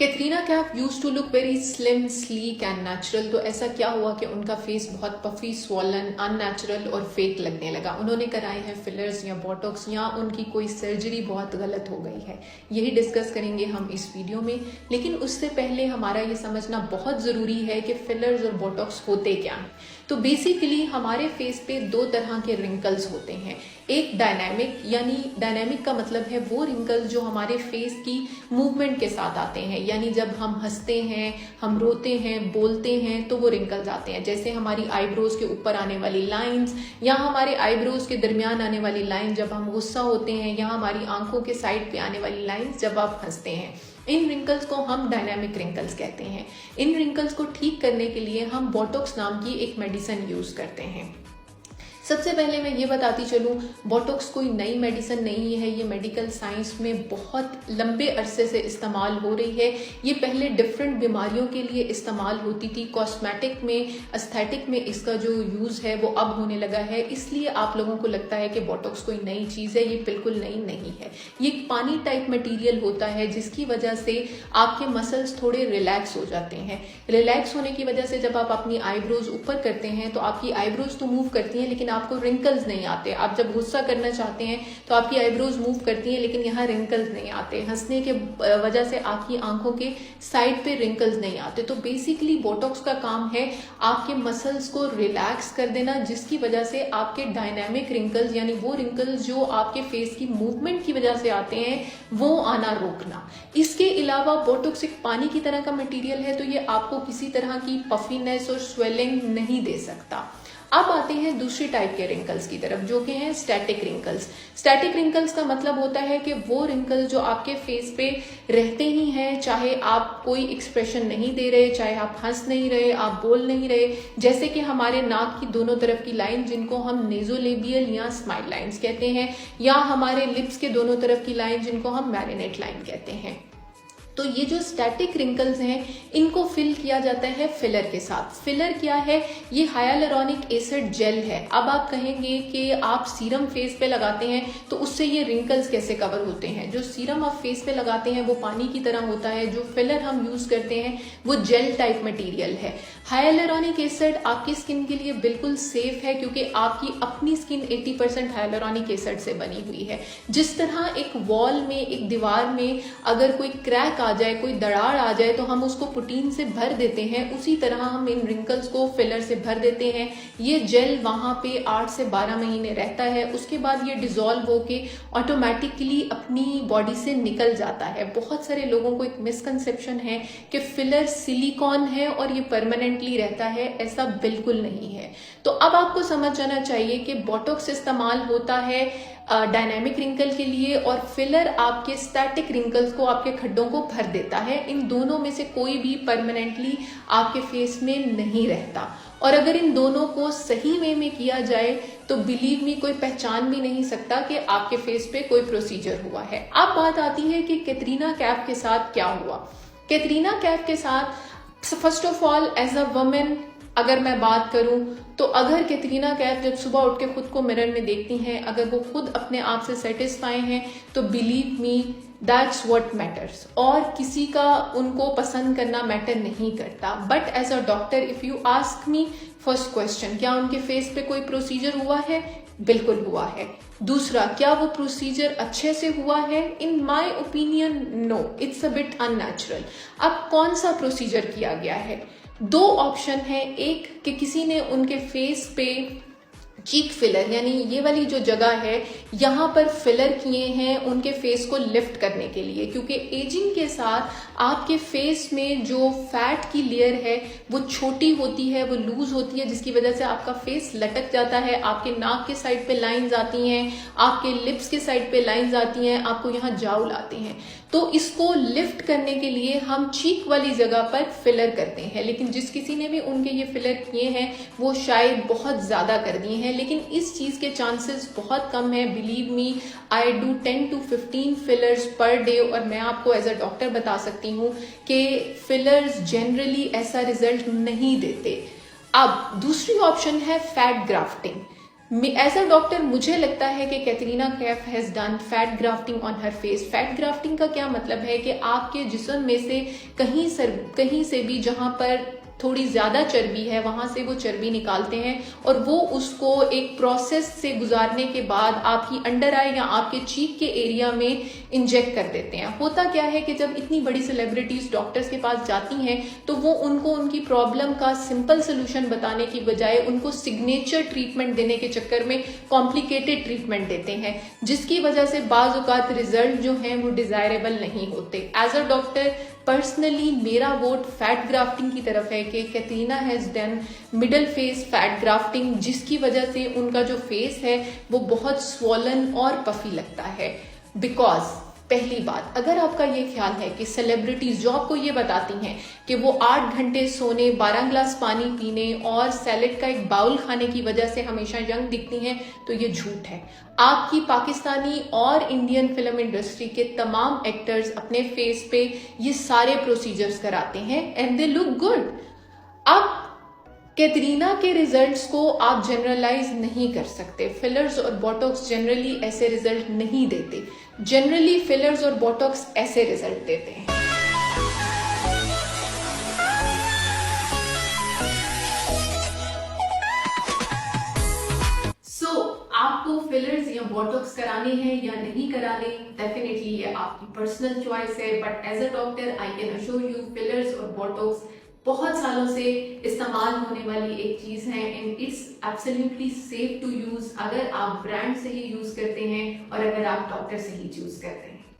Katrina Kaif use to look very slim, sleek and natural. तो ऐसा क्या हुआ कि उनका फेस बहुत पफी, स्वॉलन, अननेचुरल और फेक लगने लगा। उन्होंने कराए हैं फिलर्स या बोटॉक्स, या उनकी कोई सर्जरी बहुत गलत हो गई है। यही डिस्कस करेंगे हम इस वीडियो में। लेकिन उससे पहले हमारा ये समझना बहुत ज़रूरी है कि फिलर्स और बोटॉक्स होते क्या हैं। तो बेसिकली हमारे फेस पे दो तरह के रिंकल्स होते हैं। एक डायनामिक, यानी डायनामिक का मतलब है वो रिंकल्स जो हमारे फेस की मूवमेंट के साथ आते हैं, यानी जब हम हंसते हैं, हम रोते हैं, बोलते हैं तो वो रिंकल्स आते हैं। जैसे हमारी आईब्रोज के ऊपर आने वाली लाइंस, या हमारे आईब्रोज के दरमियान आने वाली लाइन जब हम गुस्सा होते हैं, या हमारी आंखों के साइड पे आने वाली लाइंस जब आप हंसते हैं। इन रिंकल्स को हम डायनामिक रिंकल्स कहते हैं। इन रिंकल्स को ठीक करने के लिए हम बोटॉक्स नाम की एक मेडिसिन यूज करते हैं। सबसे पहले मैं ये बताती चलूँ, बोटॉक्स कोई नई मेडिसिन नहीं है। ये मेडिकल साइंस में बहुत लंबे अरसे से इस्तेमाल हो रही है। ये पहले डिफरेंट बीमारियों के लिए इस्तेमाल होती थी। कॉस्मेटिक में, एस्थेटिक में इसका जो यूज़ है वो अब होने लगा है। इसलिए आप लोगों को लगता है कि बोटॉक्स कोई नई चीज़ है। ये बिल्कुल नई नहीं है। ये एक पानी टाइप मटीरियल होता है जिसकी वजह से आपके मसल्स थोड़े रिलैक्स हो जाते हैं। रिलैक्स होने की वजह से जब आप अपनी आईब्रोज ऊपर करते हैं तो आपकी आईब्रोज तो मूव करती हैं, लेकिन आपको रिंकल्स नहीं आते। आप जब गुस्सा करना चाहते हैं तो आपकी आईब्रोज मूव करती हैं, लेकिन यहाँ रिंकल्स नहीं आते। हंसने के वजह से आपकी आंखों के साइड पे रिंकल्स नहीं आते। तो बेसिकली बोटॉक्स का काम है आपके मसल्स को रिलैक्स कर देना, जिसकी वजह से आपके डायनामिक रिंकल्स, यानी वो रिंकल्स जो आपके फेस की मूवमेंट की वजह से आते हैं, वो आना रोकना। इसके अलावा बोटॉक्स एक पानी की तरह का मटेरियल है, तो ये आपको किसी तरह की पफीनेस और स्वेलिंग नहीं दे सकता। अब आते हैं दूसरी टाइप के रिंकल्स की तरफ, जो कि हैं स्टैटिक रिंकल्स। स्टैटिक रिंकल्स का मतलब होता है कि वो रिंकल्स जो आपके फेस पे रहते ही हैं, चाहे आप कोई एक्सप्रेशन नहीं दे रहे, चाहे आप हंस नहीं रहे, आप बोल नहीं रहे। जैसे कि हमारे नाक की दोनों तरफ की लाइन, जिनको हम नेजोलेबियल या स्माइल लाइन्स कहते हैं, या हमारे लिप्स के दोनों तरफ की लाइन, जिनको हम मैरिनेट लाइन कहते हैं। तो ये जो स्टैटिक रिंकल्स हैं, इनको फिल किया जाता है फिलर के साथ। फिलर क्या है? ये हाइलुरोनिक एसिड जेल है। अब आप कहेंगे कि आप सीरम फेस पे लगाते हैं तो उससे ये रिंकल्स कैसे कवर होते हैं? जो सीरम आप फेस पे लगाते हैं वो पानी की तरह होता है, जो फिलर हम यूज करते हैं वो जेल टाइप मटीरियल है। हाइलुरोनिक एसिड आपकी स्किन के लिए बिल्कुल सेफ है, क्योंकि आपकी अपनी स्किन 80% हाइलुरोनिक एसिड से बनी हुई है। जिस तरह एक वॉल में, एक दीवार में अगर कोई क्रैक आ जाए, कोई दरार आ जाए, तो हम उसको पुटीन से भर देते हैं, उसी तरह हम इन रिंकल्स को फिलर से भर देते हैं। ये जेल वहां पे 8 से 12 महीने रहता है। उसके बाद ये डिसॉल्व होके ऑटोमेटिकली अपनी बॉडी से निकल जाता है। बहुत सारे लोगों को एक मिसकंसेप्शन है कि फिलर सिलिकॉन है और ये परमानेंटली रहता है। ऐसा बिल्कुल नहीं है। तो अब आपको समझ जाना चाहिए कि बोटॉक्स इस्तेमाल होता है डायनामिक रिंकल के लिए, और फिलर आपके स्टैटिक रिंकल्स को, आपके खड्डों को भर देता है। इन दोनों में से कोई भी परमानेंटली आपके फेस में नहीं रहता। और अगर इन दोनों को सही वे में किया जाए तो बिलीव मी, कोई पहचान भी नहीं सकता कि आपके फेस पे कोई प्रोसीजर हुआ है। अब बात आती है कि कैटरीना कैफ के साथ क्या हुआ। कैटरीना कैफ के साथ first of all, as a women अगर मैं बात करूं, तो अगर कैटरीना कैफ जब सुबह उठ के खुद को मिरर में देखती हैं, अगर वो खुद अपने आप से सेटिस्फाई हैं, तो believe me, that's what matters. और किसी का उनको पसंद करना मैटर नहीं करता। But as a doctor, if you ask me, first question, क्या उनके फेस पे कोई प्रोसीजर हुआ है? बिल्कुल हुआ है। दूसरा, क्या वो प्रोसीजर अच्छे से हुआ है? In my opinion no, it's a bit unnatural. अब कौन सा प्रोसीजर किया गया है? दो ऑप्शन है। एक कि किसी ने उनके फेस पे चीक फिलर, यानी ये वाली जो जगह है, यहाँ पर फिलर किए हैं उनके फेस को लिफ्ट करने के लिए, क्योंकि एजिंग के साथ आपके फेस में जो फैट की लेयर है वो छोटी होती है, वो लूज होती है, जिसकी वजह से आपका फेस लटक जाता है। आपके नाक के साइड पे लाइंस आती हैं, आपके लिप्स के साइड पे लाइंस आती हैं, आपको यहाँ जाउल आते हैं। तो इसको लिफ्ट करने के लिए हम चीक वाली जगह पर फिलर करते हैं। लेकिन जिस किसी ने भी उनके ये फिलर किए हैं वो शायद बहुत ज्यादा कर दिए हैं, लेकिन इस चीज के चांसेस बहुत कम है। Believe me, I do 10 to 15 fillers per day, और मैं आपको एज अ डॉक्टर बता सकती हूँ कि फिलर्स जनरली ऐसा रिजल्ट नहीं देते। अब दूसरी ऑप्शन है fat grafting. As a doctor मुझे लगता है कि Katrina Kaif has done fat grafting on her face. Fat grafting का क्या मतलब है कि आपके जिस्म में से कहीं से भी जहां पर थोड़ी ज्यादा चर्बी है वहां से वो चर्बी निकालते हैं और वो उसको एक प्रोसेस से गुजारने के बाद आपकी अंडर आई या आपके चीक के एरिया में इंजेक्ट कर देते हैं। होता क्या है कि जब इतनी बड़ी सेलिब्रिटीज डॉक्टर्स के पास जाती हैं तो वो उनको उनकी प्रॉब्लम का सिंपल सोल्यूशन बताने की बजाय उनको सिग्नेचर ट्रीटमेंट देने के चक्कर में कॉम्प्लिकेटेड ट्रीटमेंट देते हैं, जिसकी वजह से बाज औकात रिजल्ट जो हैं वो डिजायरेबल नहीं होते। एज अ डॉक्टर पर्सनली मेरा वोट फैट ग्राफ्टिंग की तरफ है कि Katrina has done middle face fat grafting, जिसकी वजह से उनका जो फेस है वो बहुत स्वॉलन और पफी लगता है। बिकॉज पहली बात, अगर आपका ये ख्याल है कि सेलिब्रिटीज जो आपको ये बताती हैं कि वो 8 घंटे सोने, 12 ग्लास पानी पीने और सैलेड का एक बाउल खाने की वजह से हमेशा यंग दिखती हैं, तो ये झूठ है। आपकी पाकिस्तानी और इंडियन फिल्म इंडस्ट्री के तमाम एक्टर्स अपने फेस पे ये सारे प्रोसीजर्स कराते हैं एंड दे लुक गुड। अब कैटरीना के रिजल्ट्स को आप जनरलाइज नहीं कर सकते। फिलर्स और बोटॉक्स जनरली ऐसे रिजल्ट नहीं देते। जनरली फिलर्स और बोटॉक्स ऐसे रिजल्ट देते हैं। आपको फिलर्स या बोटॉक्स कराने हैं या नहीं कराने, डेफिनेटली ये आपकी पर्सनल चॉइस है। But as a doctor I can assure you fillers और बोटॉक्स बहुत सालों से इस्तेमाल होने वाली एक चीज है and it's absolutely safe to use अगर आप ब्रांड से ही यूज करते हैं और अगर आप डॉक्टर से ही चूज करते हैं।